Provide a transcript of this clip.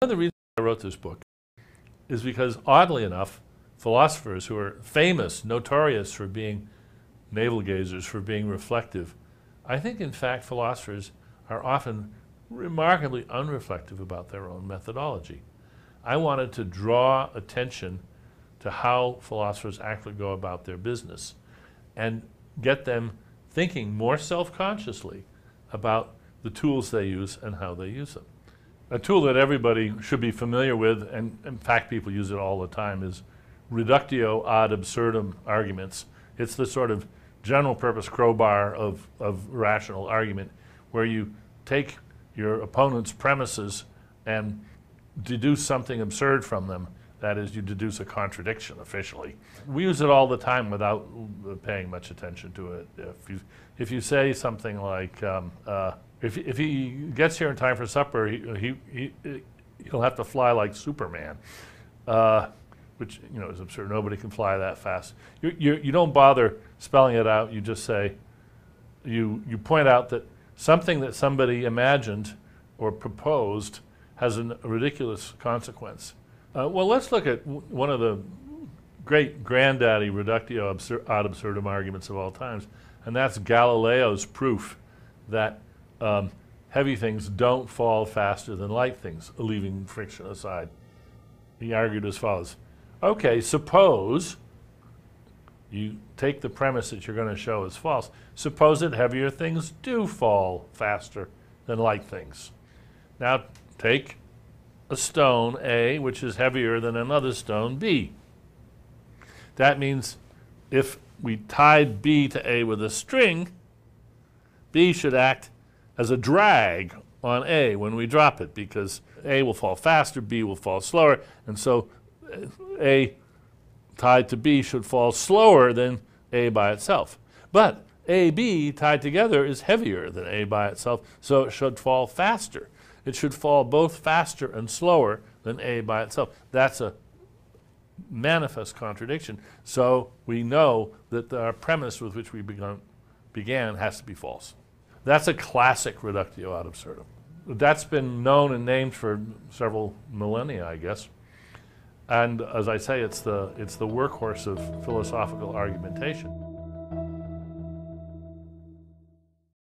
One of the reasons I wrote this book is because, oddly enough, philosophers who are famous, notorious for being navel gazers, for being reflective, I think in fact philosophers are often remarkably unreflective about their own methodology. I wanted to draw attention to how philosophers actually go about their business and get them thinking more self-consciously about the tools they use and how they use them. A tool that everybody should be familiar with, and in fact people use it all the time, is Reductio ad Absurdum arguments. It's the sort of general purpose crowbar of rational argument where you take your opponent's premises and deduce something absurd from them. That is, you deduce a contradiction officially. We use it all the time without paying much attention to it. If you say something like, if he gets here in time for supper, he'll have to fly like Superman, which is absurd. Nobody can fly that fast. You don't bother spelling it out. You just say, you point out that something that somebody imagined or proposed has a ridiculous consequence. Well, let's look at one of the great granddaddy Reductio ad Absurdum arguments of all times, and that's Galileo's proof that heavy things don't fall faster than light things, leaving friction aside. He argued as follows. Okay, suppose you take the premise that you're going to show as false. Suppose that heavier things do fall faster than light things. Now take a stone, A, which is heavier than another stone, B. That means if we tied B to A with a string, B should act as a drag on A when we drop it, because A will fall faster, B will fall slower, and so A tied to B should fall slower than A by itself. But AB tied together is heavier than A by itself, so it should fall faster. It should fall both faster and slower than A by itself. That's a manifest contradiction. So we know that our premise with which we began has to be false. That's a classic Reductio ad Absurdum. That's been known and named for several millennia, I guess. And as I say, it's the workhorse of philosophical argumentation.